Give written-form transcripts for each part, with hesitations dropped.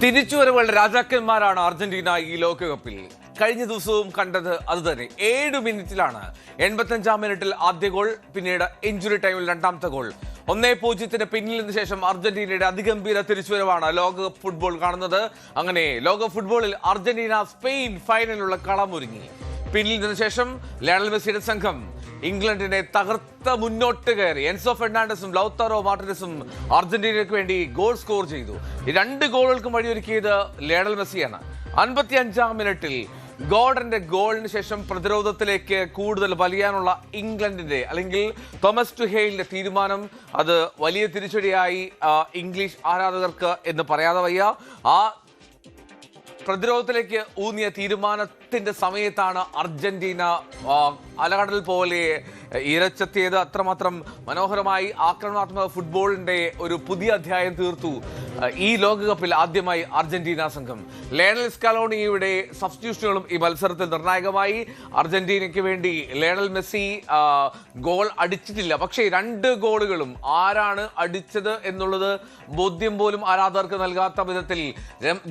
തിരിച്ചുവരവുകളുടെ രാജാക്കന്മാരാണ് Argentina ഈ ലോകകപ്പിൽ. കഴിഞ്ഞ ദിവസവും കണ്ടത് അതുതന്നെ. 7 മിനിറ്റിലാണ് 85-ാം മിനിറ്റിൽ ആദ്യ ഗോൾ, പിന്നീട് ഇഞ്ചുറി ടൈമിൽ രണ്ടാമത്തെ ഗോൾ. 1-0 പിന്നിൽ നിന്ന് ശേഷം അർജന്റീനയുടെ അതിഗംഭീര തിരിച്ചുവരവാണ് ലോകകപ്പ് ഫുട്ബോൾ കാണുന്നത്. അങ്ങനെ ലോക ഫുട്ബോളിൽ അർജന്റീന സ്പെയിൻ ഫൈനലിലുള്ള കളമൊരുങ്ങി. പിന്നിൽ നിന്ന് ശേഷം ലയണൽ മെസ്സിയുടെ സംഘം ഇംഗ്ലണ്ടിനെ തകർത്ത മുന്നോട്ട് കയറി. എൻസോ ഫെർണാണ്ടസും ലൗതാരോ മാർട്ടിനസും അർജന്റീനയ്ക്ക് വേണ്ടി ഗോൾ സ്കോർ ചെയ്തു. ഈ 2 ഗോളുകൾക്കും വഴിയൊരുക്കിയത് ലയണൽ മെസ്സിയാണ്. 55-ാം മിനിറ്റിൽ ഗോർഡന്റെ ഗോളിന് ശേഷം പ്രതിരോധത്തിലേക്ക് കൂടുതൽ വലിയാനുള്ള ഇംഗ്ലണ്ടിന്റെ അല്ലെങ്കിൽ തോമസ് ടുഹേലിന്റെ തീരുമാനം അത് വലിയ തിരിച്ചടിയായി ഇംഗ്ലീഷ് ആരാധകർക്ക് എന്ന് പറയാതെ വയ്യ. ആ പ്രതിരോധത്തിലേക്ക് ഊന്നിയ തീരുമാനത്തിന്റെ സമയത്താണ് അർജന്റീന അലകടൽ പോലെ ഇരച്ചെത്തിയത്. അത്രമാത്രം മനോഹരമായി ആക്രമണാത്മക ഫുട്ബോളിന്റെ ഒരു പുതിയ അധ്യായം തീർത്തു ഈ ലോകകപ്പിൽ ആദ്യമായി അർജന്റീന സംഘം. ലയണൽ സ്കലോണിയുടെ സബ്സ്റ്റിറ്റ്യൂഷനുകളും ഈ മത്സരത്തിൽ നിർണായകമായി. അർജന്റീനയ്ക്ക് വേണ്ടി ലയണൽ മെസ്സി ഗോൾ അടിച്ചിട്ടില്ല, പക്ഷേ 2 ഗോളുകളും ആരാണ് അടിച്ചത് എന്നുള്ളത് ബോധ്യം പോലും ആരാധകർക്ക് നൽകാത്ത വിധത്തിൽ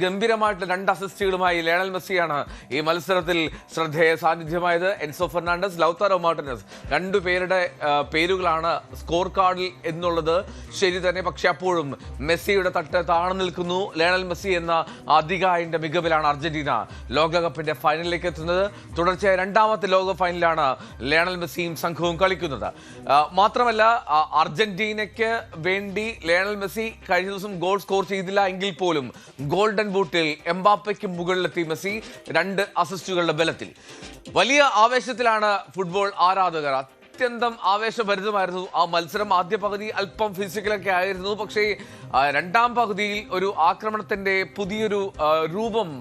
ഗംഭീരമായിട്ടുള്ള 2 അസിസ്റ്റുകളുമായി ലയണൽ മെസ്സിയാണ് ഈ മത്സരത്തിൽ ശ്രദ്ധേയ സാന്നിധ്യമായത്. എൻസോ ഫെർണാണ്ടസ്, ലൗതാരോ മാർട്ടിനസ് 2 പേരുടെ പേരുകളാണ് സ്കോർ കാർഡിൽ എന്നുള്ളത് ശരി തന്നെ. പക്ഷെ അപ്പോഴും മെസ്സിയുടെ തട്ട് താണു നിൽക്കുന്നു. ലയണൽ മെസ്സി എന്ന അധികായന്റെ മികവിലാണ് അർജന്റീന ലോകകപ്പിന്റെ ഫൈനലിലേക്ക് എത്തുന്നത്. തുടർച്ചയായ 2ാമത്തെ ലോക ഫൈനലാണ് ലയണൽ മെസ്സിയും സംഘവും കളിക്കുന്നത്. മാത്രമല്ല അർജന്റീനയ്ക്ക് വേണ്ടി ലയണൽ മെസ്സി കഴിഞ്ഞ ദിവസം ഗോൾ സ്കോർ ചെയ്തില്ല എങ്കിൽ പോലും ഗോൾഡൻ ബൂട്ടിൽ എംബാപ്പയ്ക്ക് മുകളിലെത്തി മെസ്സി 2 അസിസ്റ്റുകളുടെ ബലത്തിൽ. വലിയ ആവേശത്തിലാണ് ഫുട്ബോൾ ആരാധകർ. അത്യന്തം ആവേശഭരിതമായിരുന്നു ആ മത്സരം. ആദ്യ പകുതി അല്പം ഫിസിക്കലൊക്കെ ആയിരുന്നു, പക്ഷേ 2ാം പകുതിയിൽ ഒരു ആക്രമണത്തിന്റെ പുതിയൊരു രൂപം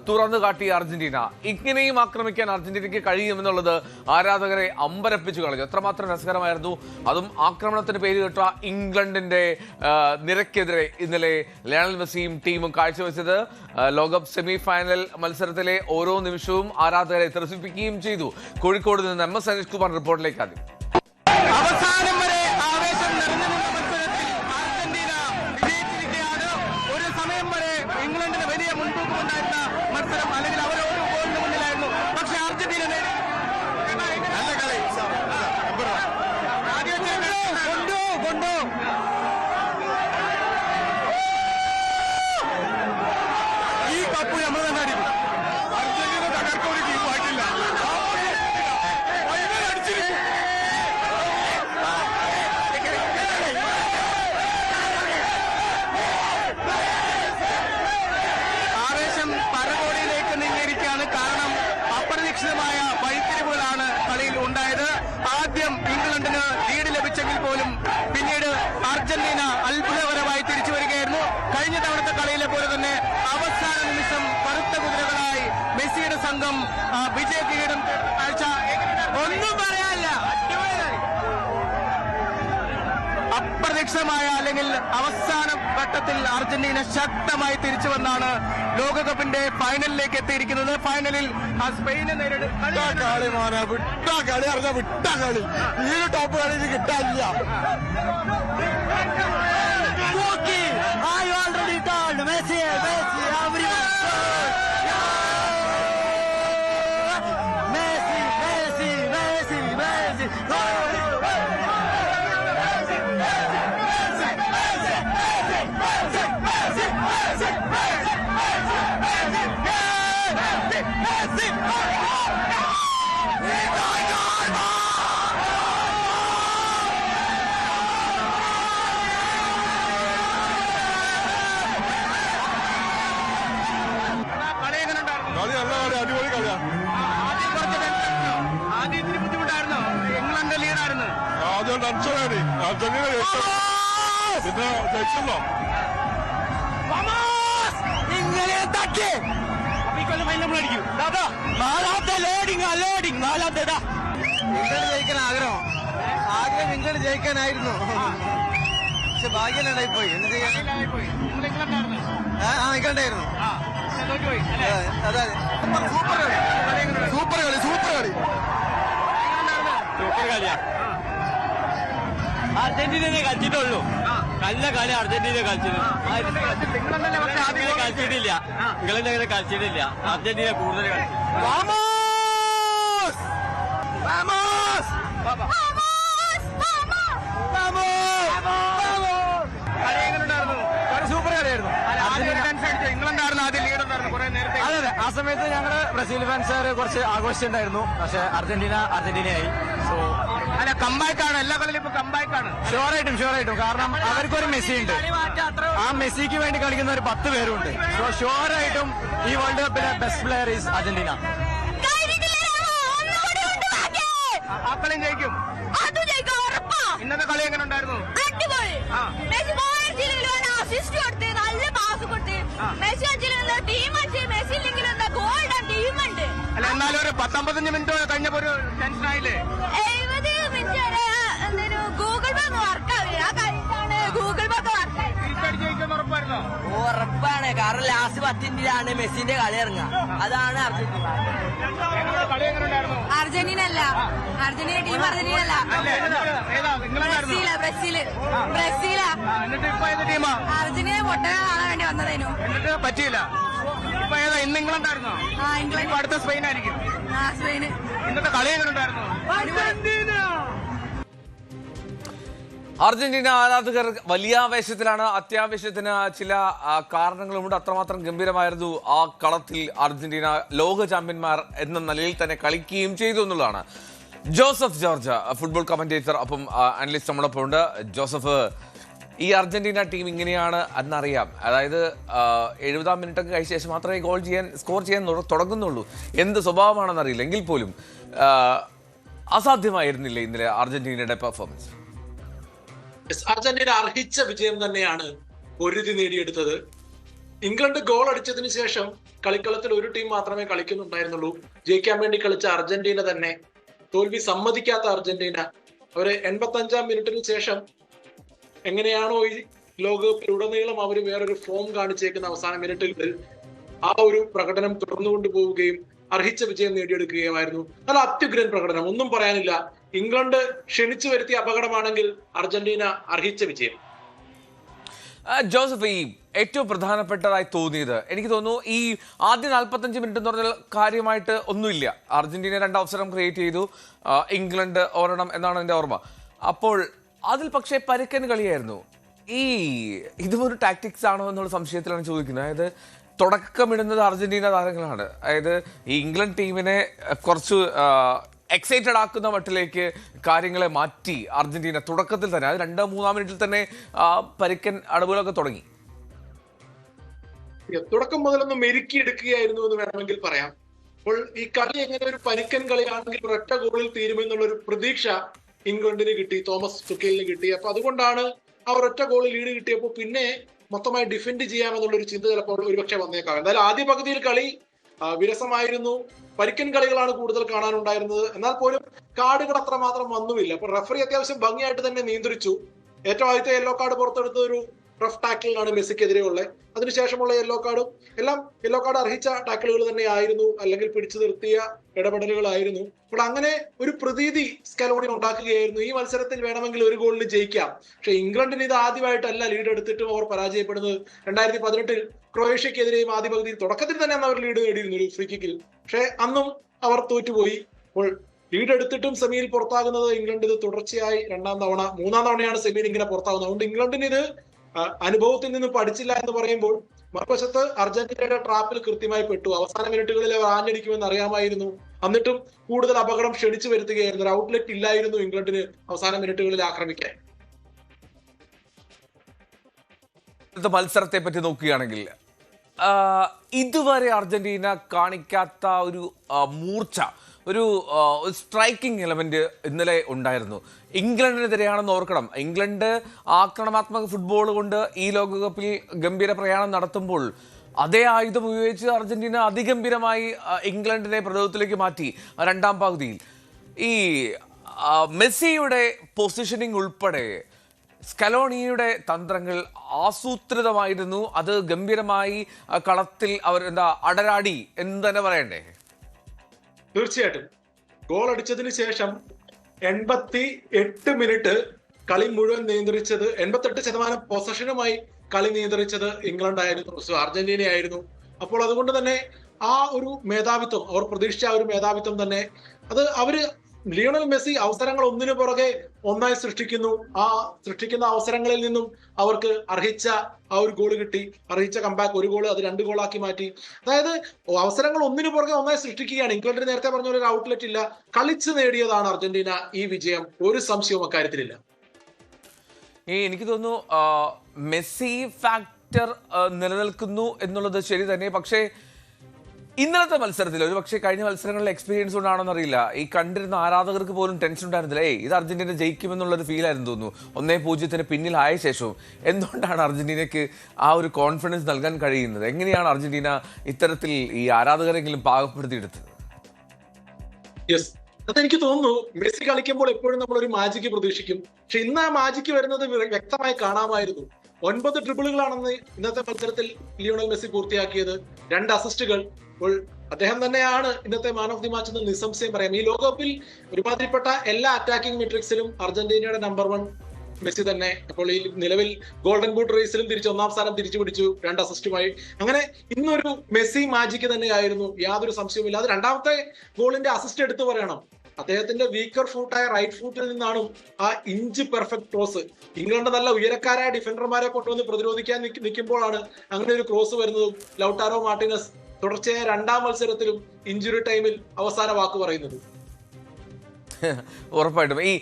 തുറന്നു കാട്ടിയ അർജന്റീന. ഇങ്ങനെയും ആക്രമിക്കാൻ അർജന്റീനയ്ക്ക് കഴിയുമെന്നുള്ളത് ആരാധകരെ അമ്പരപ്പിച്ചു കളഞ്ഞു. എത്രമാത്രം രസകരമായിരുന്നു. അതും ആക്രമണത്തിന് പേര് കേട്ട ഇംഗ്ലണ്ടിന്റെ നിരക്കെതിരെ ഇന്നലെ ലയണൽ മെസ്സിയും ടീമും കാഴ്ചവെച്ചത്. ലോകകപ്പ് സെമി ഫൈനൽ മത്സരത്തിലെ ഓരോ നിമിഷവും ആരാധകരെ ത്രസിപ്പിക്കുകയും ചെയ്തു. കോഴിക്കോട് നിന്ന് MS അനീഷ് കുമാർ റിപ്പോർട്ടിലേക്ക് ആദ്യം. അവസാനം വരെ ആവേശം നിറഞ്ഞു നിന്ന മത്സരത്തിൽ അർജന്റീന വിജയിച്ചിരിക്കുകയാണ്. ഒരു സമയം വരെ ഇംഗ്ലണ്ടിന് വലിയ മുൻതൂക്കമുണ്ടായിരുന്ന മത്സരം, അല്ലെങ്കിൽ അവർ ഒരു ഗോളിന് മുന്നിലായിരുന്നു. പക്ഷെ അർജന്റീന കൊണ്ടു ഈ കപ്പ് നമ്മൾ തന്നെ അടിക്കും. അർജന്റീന തകർക്ക ഒരു ടീമായിട്ടില്ല. ആവേശം പരകോടിയിലേക്ക് നീങ്ങിയിരിക്കുകയാണ്. കാരണം അപ്രതീക്ഷിതമായ വഴിത്തിരിവുകളാണ് കളിയിൽ ഉണ്ടായത്. ആദ്യം ഇംഗ്ലണ്ടിന് ലീഡ് ലഭിച്ചെങ്കിൽ പോലും പിന്നീട് അർജന്റീന അത്ഭുതകരമായി തിരിച്ചു വരികയായിരുന്നു. കഴിഞ്ഞ തവണത്തെ കളിയിലെ പോലെ തന്നെ അവസാന നിമിഷം കറുത്ത കുതിരകളായി മെസ്സിയുടെ സംഘം വിജയ കിരീടം കാഴ്ച. ഒന്നും പറയാനില്ല. അപ്രതീക്ഷിതമായ അല്ലെങ്കിൽ അവസാന ഘട്ടത്തിൽ അർജന്റീന ശക്തമായി തിരിച്ചു വന്നാണ് ലോകകപ്പിന്റെ ഫൈനലിലേക്ക് എത്തിയിരിക്കുന്നത്. ഫൈനലിൽ സ്പെയിനെ നേരിടും. കളി മോനെ വിട്ടാ കളി അറിഞ്ഞ വിട്ടാ കളി. ഈ ടോപ്പ് കളി കിട്ടാനില്ല. അടിപൊളി കളിയാണ്. ആദ്യം ഇത്തിരി ബുദ്ധിമുട്ടായിരുന്നു. ഇംഗ്ലണ്ട് ലീഡായിരുന്നു. ആദ്യം ടെൻഷനാണ്. അർജന്റീന പിന്നെ ജയിച്ചല്ലോ. ഇങ്ങനെ തട്ടി ഇംഗ്ലണ്ട് ജയിക്കാൻ ആഗ്രഹം ഇംഗ്ലണ്ട് ജയിക്കാനായിരുന്നു. പക്ഷെ ഭാഗ്യനായി പോയി. എന്ത് ചെയ്യാൻ? ഇംഗ്ലണ്ടായിരുന്നു. സൂപ്പർ കളിയാ. അർജന്റീനയെ കളിച്ചിട്ടുള്ളൂ. നല്ല കളി അർജന്റീന കളിച്ചിട്ടില്ല. ഇംഗ്ലണ്ട് അങ്ങനെ കളിച്ചിട്ടില്ല. അർജന്റീന കൂടുതൽ കളിച്ചു. സൂപ്പർ കളിയായിരുന്നു. ഇംഗ്ലണ്ടായിരുന്നു ആദ്യം ലീഡ് ഉണ്ടായിരുന്നു കുറെ നേരത്തെ. അതെ, ആ സമയത്ത് ഞങ്ങള് ബ്രസീൽ ഫാൻസുകാർ കുറച്ച് ആഘോഷിച്ചിട്ടുണ്ടായിരുന്നു. പക്ഷെ അർജന്റീനയായി. സോ അല്ല, കമ്പാക്കാണ്. എല്ലാ കളിയിലും ഇപ്പൊ കമ്പാക്കാണ്. ഷുവറായിട്ടും കാരണം അവർക്കൊരു മെസ്സി ഉണ്ട്. ആ മെസ്സിക്ക് വേണ്ടി കളിക്കുന്ന ഒരു 10 പേരുണ്ട്. സോ ഷുവറായിട്ടും ഈ വേൾഡ് കപ്പിലെ ബെസ്റ്റ് പ്ലെയർ ഈസ് അർജന്റീന. ആ കളി ജയിക്കും. ഇന്നത്തെ കളി എങ്ങനെ ഉണ്ടായിരുന്നു? അല്ല, എന്നാലും ഒരു 19 മിനിറ്റ് കഴിഞ്ഞപ്പോ ഒരു ടെൻഷൻ ആയില്ലേ? ഉറപ്പായിരുന്നോ? ഉറപ്പാണ്. കാരണം ലാസ്റ്റ് 10 മിനിറ്റിലാണ് മെസ്സിന്റെ കളി ഇറങ്ങുക. അതാണ് അർജന്റീന. കളി എങ്ങനെ ഉണ്ടായിരുന്നു? അർജന്റീന അല്ല, അർജന്റീന ടീം അർജന്റീന അല്ല, ബ്രസീലാ. എന്നിട്ട് ഇപ്പൊ ഏത് ടീമാ? അർജന്റീന പൊട്ടനെ കാണാൻ വേണ്ടി വന്നതേനു. എന്നിട്ട് പറ്റിയില്ല. ഇപ്പൊ ഏതാ? ഇന്ന് ഇംഗ്ലണ്ടായിരുന്നോ? ഇപ്പൊ അടുത്ത സ്പെയിൻ ആയിരിക്കും. സ്പെയിന്. ഇന്നത്തെ കളി എങ്ങനെ ഉണ്ടായിരുന്നു? അർജന്റീന ആരാധകർ വലിയ ആവേശത്തിലാണ്. അത്യാവശ്യത്തിന് ചില കാരണങ്ങളുമുണ്ട്. അത്രമാത്രം ഗംഭീരമായിരുന്നു ആ കളത്തിൽ അർജന്റീന. ലോക ചാമ്പ്യന്മാർ എന്ന നിലയിൽ തന്നെ കളിക്കുകയും ചെയ്തു എന്നുള്ളതാണ്. ജോസഫ് ജോർജ്, ഫുട്ബോൾ കമന്റേറ്റർ, അപ്പം അനലിസ്റ്റ് നമ്മളൊപ്പം ഉണ്ട്. ജോസഫ്, ഈ അർജന്റീന ടീം ഇങ്ങനെയാണ് എന്നറിയാം. അതായത് 70-ാം മിനിറ്റൊക്കെ കഴിച്ച ശേഷം മാത്രമേ സ്കോർ ചെയ്യാൻ തുടങ്ങുന്നുള്ളൂ. എന്ത് സ്വഭാവമാണെന്നറിയില്ല. എങ്കിൽ പോലും അസാധ്യമായിരുന്നില്ല ഇന്നലെ അർജന്റീനയുടെ പെർഫോമൻസ്? അർജന്റീന അർഹിച്ച വിജയം തന്നെയാണ് പൊരുതി നേടിയെടുത്തത്. ഇംഗ്ലണ്ട് ഗോൾ അടിച്ചതിന് ശേഷം കളിക്കളത്തിൽ ഒരു ടീം മാത്രമേ കളിക്കുന്നുണ്ടായിരുന്നുള്ളൂ. ജയിക്കാൻ വേണ്ടി കളിച്ച അർജന്റീന തന്നെ തോൽവി സമ്മതിക്കാത്ത അർജന്റീന അവര് 85-ാം മിനിറ്റിന് ശേഷം എങ്ങനെയാണോ ഈ ലോകകപ്പിലുടനീളം അവർ വേറൊരു ഫോം കാണിച്ചേക്കുന്ന അവസാന മിനിറ്റുകളിൽ ആ ഒരു പ്രകടനം തുടർന്നുകൊണ്ട് പോവുകയും അർഹിച്ച വിജയം നേടിയെടുക്കുകയുമായിരുന്നു. നല്ല അത്യുഗ്രൻ പ്രകടനം, ഒന്നും പറയാനില്ല. ഇംഗ്ലണ്ട് ക്ഷണിച്ചു വരുത്തിയ അപകടമാണെങ്കിൽ അർജന്റീന അർഹിച്ച വിജയം. ജോസഫ്, ഈ ഏറ്റവും പ്രധാനപ്പെട്ടതായി തോന്നിയത്, എനിക്ക് തോന്നുന്നു ഈ ആദ്യ 45 മിനിറ്റ് എന്ന് പറഞ്ഞാൽ കാര്യമായിട്ട് ഒന്നുമില്ല. അർജന്റീന 2 അവസരം ക്രിയേറ്റ് ചെയ്തു, ഇംഗ്ലണ്ട് ഒരെണ്ണം എന്നാണ് എൻ്റെ ഓർമ്മ. അപ്പോൾ അതിൽ പക്ഷേ പരുക്കൻ കളിയായിരുന്നു. ഇതുമൊരു ടാക്ടിക്സ് ആണോ എന്നുള്ള സംശയത്തിലാണ് ചോദിക്കുന്നത്. അതായത് തുടക്കമിടുന്നത് അർജന്റീന താരങ്ങളാണ്. അതായത് ഈ ഇംഗ്ലണ്ട് ടീമിനെ കുറച്ച് എക്സൈറ്റഡ് ആക്കുന്ന മട്ടിലേക്ക് കാര്യങ്ങളെ മാറ്റി അർജന്റീന തുടക്കത്തിൽ തന്നെ, അത് 2-3 മിനിറ്റിൽ തന്നെ പരുക്കൻ അടവുകളൊക്കെ തുടങ്ങി. തുടക്കം മുതലൊന്ന് മെരുക്കിയെടുക്കുകയായിരുന്നു എന്ന് വേണമെങ്കിൽ പറയാം. അപ്പോൾ ഈ കളി എങ്ങനെ ഒരു പരുക്കൻ കളിയാണെങ്കിൽ ഒരൊറ്റ ഗോളിൽ തീരുമെന്നുള്ള ഒരു പ്രതീക്ഷ ഇംഗ്ലണ്ടിന് കിട്ടി, തോമസ് തുഖേലിന് കിട്ടി. അപ്പൊ അതുകൊണ്ടാണ് ആ ഒരൊറ്റ ഗോളിൽ ലീഡ് കിട്ടിയപ്പോൾ പിന്നെ മൊത്തമായി ഡിഫെൻഡ് ചെയ്യാമെന്നുള്ളൊരു ചിന്ത ചിലപ്പോൾ ഒരുപക്ഷെ വന്നേക്കാം. എന്തായാലും ആദ്യ പകുതിയിൽ കളി വിരസമായിരുന്നു. പരിക്കൻ കളികളാണ് കൂടുതൽ കാണാനുണ്ടായിരുന്നത്. എന്നാൽ പോലും കാർഡുകൾ അത്രമാത്രം വന്നുമില്ല. അപ്പൊ റഫറി അത്യാവശ്യം ഭംഗിയായിട്ട് തന്നെ നിയന്ത്രിച്ചു. ഏറ്റവും ആദ്യത്തെ യെല്ലോ കാർഡ് പുറത്തെടുത്ത ഒരു റഫ് ടാക്കിളിനാണ് മെസ്സിക്കെതിരെയുള്ളത്. അതിനുശേഷമുള്ള യെല്ലോ കാർഡും എല്ലാം യെല്ലോ കാർഡ് അർഹിച്ച ടാക്കിളുകൾ തന്നെ ആയിരുന്നു, അല്ലെങ്കിൽ പിടിച്ചു നിർത്തിയ ഇടപെടലുകളായിരുന്നു. അപ്പോൾ അങ്ങനെ ഒരു പ്രതീതി സ്കലോണി ഉണ്ടാക്കുകയായിരുന്നു. ഈ മത്സരത്തിൽ വേണമെങ്കിൽ ഒരു ഗോളിന് ജയിക്കാം. പക്ഷെ ഇംഗ്ലണ്ടിന് ഇത് ആദ്യമായിട്ടല്ല ലീഡ് എടുത്തിട്ടും അവർ പരാജയപ്പെടുന്നത്. 2018 ക്രൊയേഷ്യക്കെതിരെയും ആദ്യ പകുതിയിൽ തുടക്കത്തിൽ തന്നെ അവർ ലീഡ് നേടിയിരുന്നു ഒരു ഫ്രീ കിക്കിൽ. പക്ഷെ അന്നും അവർ തോറ്റുപോയി. അപ്പോൾ ലീഡ് എടുത്തിട്ടും സെമിയിൽ പുറത്താകുന്നത് ഇംഗ്ലണ്ട് ഇത് തുടർച്ചയായി 2ാം തവണ, 3ാം തവണയാണ് സെമിയിൽ ഇങ്ങനെ പുറത്താകുന്നത്. അതുകൊണ്ട് ഇംഗ്ലണ്ടിന് ഇത് അനുഭവത്തിൽ നിന്ന് പഠിച്ചില്ല എന്ന് പറയുമ്പോൾ, മറുവശത്ത് അർജന്റീനയുടെ ട്രാപ്പിൽ കൃത്യമായി പെട്ടു. അവസാന മിനിറ്റുകളിൽ അവർ ആഞ്ഞടിക്കുമെന്ന് അറിയാമായിരുന്നു. എന്നിട്ടും കൂടുതൽ അപകടം ക്ഷണിച്ചു വരുത്തുകയായിരുന്നു. ഒരു ഔട്ട്ലെറ്റ് ഇല്ലായിരുന്നു ഇംഗ്ലണ്ടിന് അവസാന മിനിറ്റുകളിൽ ആക്രമിക്കാൻ. മത്സരത്തെ പറ്റി നോക്കുകയാണെങ്കിൽ ഇതുവരെ അർജന്റീന കാണിക്കാത്ത ഒരു മൂർച്ച, ഒരു സ്ട്രൈക്കിംഗ് എലമെന്റ് ഇന്നലെ ഉണ്ടായിരുന്നു. ഇംഗ്ലണ്ടിനെതിരെയാണെന്ന് ഓർക്കണം. ഇംഗ്ലണ്ട് ആക്രമണാത്മക ഫുട്ബോൾ കൊണ്ട് ഈ ലോകകപ്പിൽ ഗംഭീര പ്രയാണം നടത്തുമ്പോൾ അതേ ആയുധം ഉപയോഗിച്ച് അർജന്റീന അതിഗംഭീരമായി ഇംഗ്ലണ്ടിനെ പ്രതിരോധത്തിലേക്ക് മാറ്റി 2ാം പകുതിയിൽ. ഈ മെസ്സിയുടെ പൊസിഷനിങ് ഉൾപ്പെടെ സ്കലോണിയുടെ തന്ത്രങ്ങൾ ആസൂത്രിതമായിരുന്നു. അത് ഗംഭീരമായി കളത്തിൽ അവർ അടരാടി എന്ന് തന്നെ പറയണ്ടേ? തീർച്ചയായിട്ടും. ഗോൾ അടിച്ചതിന് ശേഷം 88 മിനിറ്റ് കളി മുഴുവൻ നിയന്ത്രിച്ചത് 88% പൊസഷനുമായി കളി നിയന്ത്രിച്ചത് ഇംഗ്ലണ്ട് ആയിരുന്നു, അർജന്റീന ആയിരുന്നു. അപ്പോൾ അതുകൊണ്ട് തന്നെ ആ ഒരു മേധാവിത്വം, അവർ പ്രതീക്ഷിച്ച ആ ഒരു മേധാവിത്വം തന്നെ അത് അവര് ലിയോണൽ മെസ്സി അവസരങ്ങൾ ഒന്നിനു പുറകെ ഒന്നായി സൃഷ്ടിക്കുന്നു. ആ സൃഷ്ടിക്കുന്ന അവസരങ്ങളിൽ നിന്നും അവർക്ക് അർഹിച്ച ആ ഒരു ഗോൾ കിട്ടി, അർഹിച്ച കംബാക്ക്, ഒരു ഗോൾ അത് 2 ഗോളാക്കി മാറ്റി. അതായത് അവസരങ്ങൾ ഒന്നിനു പുറകെ ഒന്നായി സൃഷ്ടിക്കുകയാണ്. ഇംഗ്ലണ്ടിന് നേരത്തെ പറഞ്ഞ ഒരു ഔട്ട്ലെറ്റ് ഇല്ല, കളിച്ച് നേടിയതാണ് അർജന്റീന ഈ വിജയം, ഒരു സംശയവും അക്കാര്യത്തിലില്ല. എനിക്ക് തോന്നുന്നു മെസ്സി ഫാക്ടർ നിലനിൽക്കുന്നു എന്നുള്ളത് ശരി തന്നെ. പക്ഷേ ഇന്നലത്തെ മത്സരത്തിൽ, ഒരു പക്ഷേ കഴിഞ്ഞ മത്സരങ്ങളിലെ എക്സ്പീരിയൻസ് കൊണ്ടാണെന്ന് അറിയില്ല, ഈ കണ്ടിരുന്ന ആരാധകർക്ക് പോലും ടെൻഷൻ ഉണ്ടായിരുന്നില്ല. ഇത് അർജന്റീന ജയിക്കുമെന്നുള്ളൊരു ഫീലായിരുന്നു തോന്നുന്നു. 1-0 പിന്നിലായ ശേഷവും എന്തുകൊണ്ടാണ് അർജന്റീനയ്ക്ക് ആ ഒരു കോൺഫിഡൻസ് നൽകാൻ കഴിയുന്നത്? എങ്ങനെയാണ് അർജന്റീന ഇത്തരത്തിൽ ഈ ആരാധകരെങ്കിലും പാകപ്പെടുത്തിയെടുത്തത്? യെസ്, അതെനിക്ക് തോന്നുന്നു മെസ്സി കളിക്കുമ്പോൾ എപ്പോഴും നമ്മൾ ഒരു മാജിക്ക് പ്രതീക്ഷിക്കും. പക്ഷെ ഇന്ന് ആ മാജിക്ക് വരുന്നത് വ്യക്തമായി കാണാമായിരുന്നു. 9 ട്രിബിളുകളാണെന്ന് ഇന്നത്തെ മത്സരത്തിൽ ലിയോണൽ മെസ്സി പൂർത്തിയാക്കിയത്, 2 അസിസ്റ്റുകൾ. അപ്പോൾ അദ്ദേഹം തന്നെയാണ് ഇന്നത്തെ മാൻ ഓഫ് ദി മാച്ച് എന്ന് നിസ്സംശയം പറയാം. ഈ ലോകകപ്പിൽ ഒരുമാതിരിപ്പെട്ട എല്ലാ അറ്റാക്കിംഗ് മെട്രിക്സിലും അർജന്റീനയുടെ നമ്പർ 1 മെസ്സി തന്നെ. അപ്പോൾ ഈ നിലവിൽ ഗോൾഡൻ ബൂട്ട് റേസിലും തിരിച്ച് 1ാം സ്ഥാനം തിരിച്ചു പിടിച്ചു 2 അസിസ്റ്റുമായി. അങ്ങനെ ഇന്നൊരു മെസ്സി മാജിക്ക് തന്നെയായിരുന്നു, യാതൊരു സംശയവുമില്ല. അത് 2ാമത്തെ ഗോളിന്റെ അസിസ്റ്റ് എടുത്തു പറയണം. അദ്ദേഹത്തിന്റെ വീക്കർ ഫൂട്ടായ റൈറ്റ് ഫൂട്ടിൽ നിന്നാണ് ആ ഇഞ്ച് പെർഫെക്റ്റ് ക്രോസ്. ഇംഗ്ലണ്ട് നല്ല ഉയരക്കാരായ ഡിഫൻഡർമാരെ കൊണ്ടുവന്ന് പ്രതിരോധിക്കാൻ നിൽക്കുമ്പോഴാണ് അങ്ങനെ ഒരു ക്രോസ് വരുന്നതും ലൗട്ടാരോ മാർട്ടിനസ് തുടർച്ചയായ 2ാം മത്സരത്തിലും ഇഞ്ചുറി ടൈമിൽ അവസാന വാക്ക് പറയുന്നത്. ഉറപ്പായിട്ടും ഈ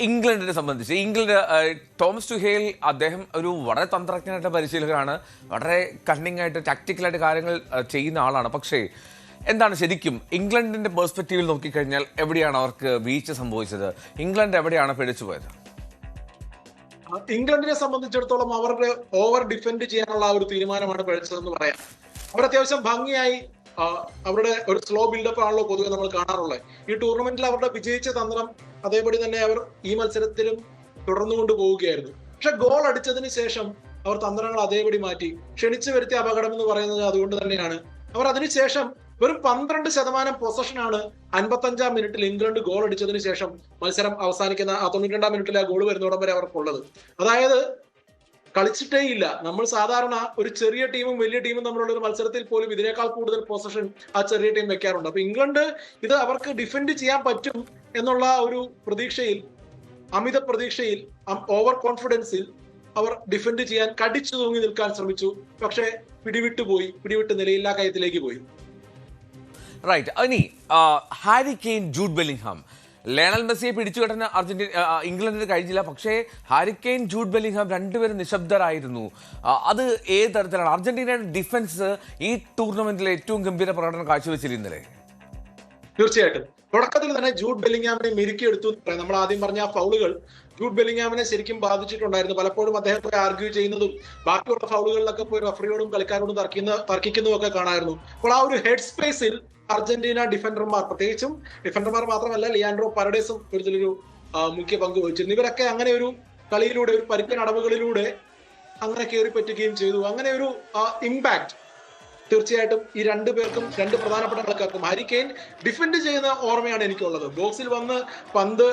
ഇംഗ്ലണ്ടിനെ സംബന്ധിച്ച് തോമസ് ടുഹേൽ അദ്ദേഹം ഒരു വളരെ തന്ത്രജ്ഞനായിട്ട് പരിശീലകനാണ്, വളരെ കണ്ണിങ് ആയിട്ട് ടാക്ടിക്കലായിട്ട് കാര്യങ്ങൾ ചെയ്യുന്ന ആളാണ്. പക്ഷേ എന്താണ് ശരിക്കും ഇംഗ്ലണ്ടിന്റെ പെർസ്പെക്റ്റീവിൽ നോക്കിക്കഴിഞ്ഞാൽ എവിടെയാണ് അവർക്ക് വീഴ്ച സംഭവിച്ചത്? ഇംഗ്ലണ്ട് എവിടെയാണ് പിഴച്ചു പോയത്? ഇംഗ്ലണ്ടിനെ സംബന്ധിച്ചിടത്തോളം അവരുടെ ഓവർ ഡിഫെൻഡ് ചെയ്യാനുള്ള ആ ഒരു തീരുമാനമാണ് പിഴച്ചതെന്ന് പറയാം. അവർ അത്യാവശ്യം ഭംഗിയായി അവരുടെ ഒരു സ്ലോ ബിൽഡപ്പ് ആണല്ലോ പൊതുവെ നമ്മൾ കാണാറുള്ളത്. ഈ ടൂർണമെന്റിൽ അവരുടെ വിജയിച്ച തന്ത്രം അതേപടി തന്നെ അവർ ഈ മത്സരത്തിലും തുടർന്നുകൊണ്ട് പോവുകയായിരുന്നു. പക്ഷെ ഗോൾ അടിച്ചതിന് ശേഷം അവർ തന്ത്രങ്ങൾ അതേപടി മാറ്റി. ക്ഷണിച്ചു വരുത്തിയ അപകടം എന്ന് പറയുന്നത് അതുകൊണ്ട് തന്നെയാണ്. അവർ അതിനുശേഷം വെറും 12% പൊസഷനാണ് 55ാം മിനിറ്റിൽ ഇംഗ്ലണ്ട് ഗോൾ അടിച്ചതിന് ശേഷം മത്സരം അവസാനിക്കുന്ന 92ാം മിനിറ്റിൽ ആ ഗോൾ വരുന്നോടം വരെ അവർക്കുള്ളത്. അതായത് കളിച്ചിട്ടേ ഇല്ല. നമ്മൾ സാധാരണ ഒരു ചെറിയ ടീമും വലിയ ടീമും തമ്മിലുള്ള ഒരു മത്സരത്തിൽ പോലും ഇതിനേക്കാൾ കൂടുതൽ പൊസഷൻ ആ ചെറിയ ടീം വെക്കാറുണ്ട്. അപ്പൊ ഇംഗ്ലണ്ട് ഇത് അവർക്ക് ഡിഫെൻഡ് ചെയ്യാൻ പറ്റും എന്നുള്ള ഒരു പ്രതീക്ഷയിൽ, അമിത പ്രതീക്ഷയിൽ, ഓവർ കോൺഫിഡൻസിൽ അവർ ഡിഫെൻഡ് ചെയ്യാൻ കടിച്ചു തൂങ്ങി നിൽക്കാൻ ശ്രമിച്ചു. പക്ഷേ പിടിവിട്ട് നിലയില്ലാ കയത്തിലേക്ക് പോയി. റൈറ്റ്. ഇനി Harry Kane, Jude Bellingham, Lionel മെസ്സിയെ പിടിച്ചുകെട്ടാൻ ഇംഗ്ലണ്ടിന് കഴിഞ്ഞില്ല. പക്ഷേ ഹാരി കെയ്ൻ, ജൂഡ് ബെല്ലിംഗ്ഹാം രണ്ടുപേരും നിശബ്ദരായിരുന്നു. അത് ഏത് തരത്തിലാണ് അർജന്റീനയുടെ ഡിഫൻസ് ഈ ടൂർണമെന്റിലെ ഏറ്റവും ഗംഭീര പ്രകടനം കാഴ്ചവെച്ചിരുന്നല്ലേ? തീർച്ചയായിട്ടും തുടക്കത്തിൽ തന്നെ ജൂഡ് ബെല്ലിംഗ്ഹാമിനെ മെരുക്കിയെടുത്തു എന്ന് പറയാം. നമ്മൾ ആദ്യം പറഞ്ഞ ആ ഫൗളുകൾ ജൂഡ് ബെല്ലിംഗ്ഹാമിനെ ശരിക്കും ബാധിച്ചിട്ടുണ്ടായിരുന്നു. പലപ്പോഴും അദ്ദേഹം പോയി ആർഗ്യൂ ചെയ്യുന്നതും ബാക്കിയുള്ള ഫൗളുകളിലൊക്കെ പോയി റഫറിയോടും കളിക്കാരോടും തർക്കിക്കുന്നതും ഒക്കെ കാണായിരുന്നു. അപ്പോൾ ആ ഒരു ഹെഡ് സ്പേസിൽ അർജന്റീന ഡിഫൻഡർമാർ, പ്രത്യേകിച്ചും ഡിഫൻഡർമാർ മാത്രമല്ല ലിയാൻഡ്രോ പരഡേസും ഇതിലൊരു മുഖ്യ പങ്ക് വഹിച്ചിരുന്നു. ഇവരൊക്കെ അങ്ങനെ ഒരു കളിയിലൂടെ, ഒരു പരുക്കൻ അടവുകളിലൂടെ അങ്ങനെ കയറി പറ്റുകയും ചെയ്തു. അങ്ങനെ ഒരു ഇമ്പാക്ട് തീർച്ചയായിട്ടും ഈ 2 പേർക്കും, 2 പ്രധാനപ്പെട്ട കളിക്കാർക്കും. ഹാരി കെയ്ൻ ഡിഫെൻഡ് ചെയ്യുന്ന ഓർമ്മയാണ് എനിക്കുള്ളത്. ബോക്സിൽ വന്ന് പന്ത്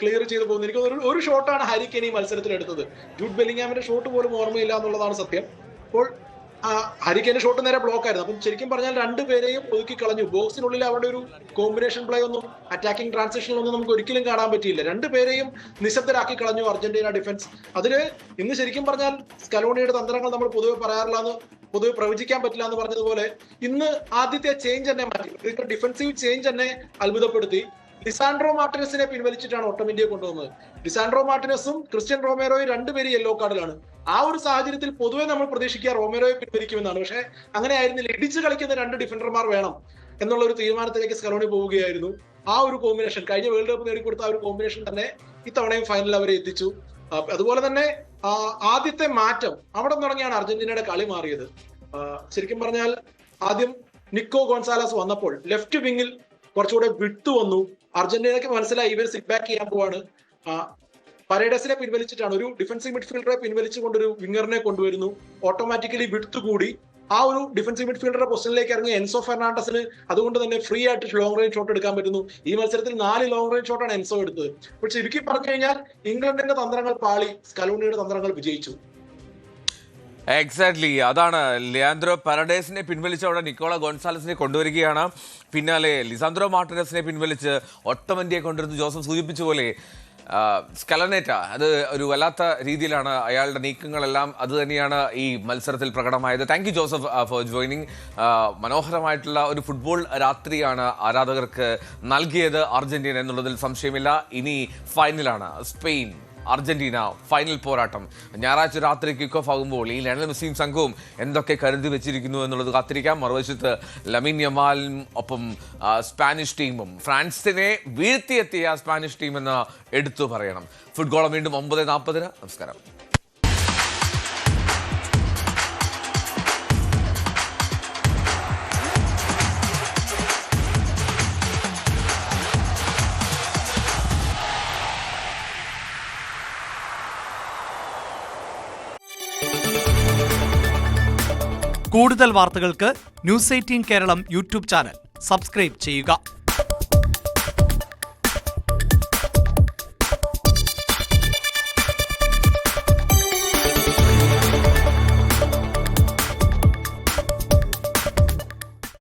ക്ലിയർ ചെയ്ത് പോകുന്നത്. എനിക്ക് ഒരു ഷോട്ടാണ് ഹാരി കെയ്ൻ ഈ മത്സരത്തിൽ എടുത്തത്. ജൂഡ് ബെല്ലിംഗ്ഹാമിന്റെ ഷോട്ട് പോലും ഓർമ്മയില്ല എന്നുള്ളതാണ് സത്യം. അപ്പോൾ ഹാരി കെയ്ന്റെ ഷോട്ട് നേരെ ബ്ലോക്ക് ആയിരുന്നു. അപ്പം ശരിക്കും പറഞ്ഞാൽ 2 പേരെയും ഒതുക്കി കളഞ്ഞു. ബോക്സിനുള്ളിൽ അവരുടെ ഒരു കോമ്പിനേഷൻ പ്ലേ ഒന്നും, അറ്റാക്കിംഗ് ട്രാൻസിഷനിലൊന്നും നമുക്ക് ഒരിക്കലും കാണാൻ പറ്റിയില്ല. 2 പേരെയും നിശബ്ദരാക്കി കളഞ്ഞു അർജന്റീന ഡിഫൻസ്. അതില് ഇന്ന് ശരിക്കും പറഞ്ഞാൽ സ്കലോണിയുടെ തന്ത്രങ്ങൾ നമ്മൾ പൊതുവെ പ്രവചിക്കാൻ പറ്റില്ല എന്ന് പറഞ്ഞതുപോലെ ഇന്ന് ആദ്യത്തെ ചേഞ്ച് തന്നെ മാറ്റി. ഡിഫൻസീവ് ചേഞ്ച് തന്നെ അത്ഭുതപ്പെടുത്തി. ലിസാൻഡ്രോ മാർട്ടിനസിനെ പിൻവലിച്ചിട്ടാണ് ഓട്ടോമിന്ത്യയെ കൊണ്ടുവന്നത്. ലിസാൻഡ്രോ മാർട്ടിനസും ക്രിസ്ത്യൻ റോമേറോയും 2 പേര് യെല്ലോ കാർഡിലാണ്. ആ ഒരു സാഹചര്യത്തിൽ പൊതുവെ നമ്മൾ പ്രതീക്ഷിക്കുക റോമേറോയെ പിൻവലിക്കുമെന്നാണ്. പക്ഷെ അങ്ങനെ ആയിരുന്നില്ല. ഇടിച്ചു കളിക്കുന്ന 2 ഡിഫൻഡർമാർ വേണം എന്നുള്ള ഒരു തീരുമാനത്തിലേക്ക് സ്കലോണി പോവുകയായിരുന്നു. ആ ഒരു കോമ്പിനേഷൻ, കഴിഞ്ഞ വേൾഡ് കപ്പ് നേടിക്കൊടുത്ത ആ ഒരു കോമ്പിനേഷൻ തന്നെ ഇത്തവണയും ഫൈനലിൽ അവരെ എത്തിച്ചു. അതുപോലെ തന്നെ ആദ്യത്തെ മാറ്റം അവിടെ തുടങ്ങിയാണ് അർജന്റീനയുടെ കളി മാറിയത്. ശരിക്കും പറഞ്ഞാൽ ആദ്യം നിക്കോ ഗോൺസാലസ് വന്നപ്പോൾ ലെഫ്റ്റ് വിങ്ങിൽ കുറച്ചുകൂടെ വിട്ടു വന്നു. അർജന്റീനയ്ക്ക് മനസ്സിലായി ഇവർ സിറ്റ് ബാക്ക് ചെയ്യാൻ പോവാണ്. പരേഡസിനെ പിൻവലിച്ചിട്ടാണ്, ഒരു ഡിഫൻസീവ് മിഡ്ഫീൽഡറെ പിൻവലിച്ചുകൊണ്ടൊരു വിങ്ങറിനെ കൊണ്ടുവരുന്നു. ഓട്ടോമാറ്റിക്കലി വിട്ട് കൂടി. ആ ഒരു ഡിഫൻസീവ് മിഡ്ഫീൽഡറുടെ പൊസിഷനിലേക്ക് ഇറങ്ങിയ എൻസോ ഫെർണാണ്ടസിന് അതുകൊണ്ട് തന്നെ ഫ്രീ ആയിട്ട് ലോങ് റേഞ്ച് ഷോട്ട് എടുക്കാൻ പറ്റുന്നു. ഈ മത്സരത്തിൽ 4 ലോങ് റേഞ്ച് ഷോട്ടാണ് എൻസോ എടുത്തത്. പക്ഷെ ചുരുക്കി പറഞ്ഞു കഴിഞ്ഞാൽ ഇംഗ്ലണ്ടിന്റെ തന്ത്രങ്ങൾ പാളി, സ്കലോണിയുടെ തന്ത്രങ്ങൾ വിജയിച്ചു. എക്സാക്ട്ലി, അതാണ്. ലിയാൻഡ്രോ പാരഡൈസിനെ പിൻവലിച്ചവിടെ നിക്കോള ഗോൺസാലസിനെ കൊണ്ടുവരികയാണ്. പിന്നാലെ ലിസാൻഡ്രോ മാർട്ടിനസിനെ പിൻവലിച്ച് ഒട്ടമന്റിയെ കൊണ്ടുവരുന്നു. ജോസഫ് സൂചിപ്പിച്ച പോലെ സ്കലനേറ്റ അത് ഒരു വല്ലാത്ത രീതിയിലാണ് അയാളുടെ നീക്കങ്ങളെല്ലാം അത് തന്നെയാണ് ഈ മത്സരത്തിൽ പ്രകടമായത്. Thank you Joseph for joining. മനോഹരമായിട്ടുള്ള ഒരു ഫുട്ബോൾ രാത്രിയാണ് ആരാധകർക്ക് നൽകിയത് അർജന്റീന എന്നുള്ളതിൽ സംശയമില്ല. ഇനി ഫൈനലാണ് സ്പെയിൻ അർജന്റീന ഫൈനൽ പോരാട്ടം. ഞായറാഴ്ച രാത്രി കിക്ക് ഓഫ് ആകുമ്പോൾ ഈ ലയണൽ മെസ്സിയും സംഘവും എന്തൊക്കെ കരുതി വെച്ചിരിക്കുന്നു എന്നുള്ളത് കാത്തിരിക്കാം. മറുവശത്ത് ലമിൻ യമാലും ഒപ്പം സ്പാനിഷ് ടീമും ഫ്രാൻസിനെ വീഴ്ത്തിയെത്തിയ സ്പാനിഷ് ടീം എന്ന് എടുത്തു പറയണം. ഫുട്ബോൾ വീണ്ടും 9:40. നമസ്കാരം. കൂടുതൽ വാർത്തകൾക്ക് news 18 Keralam YouTube channel subscribe ചെയ്യുക.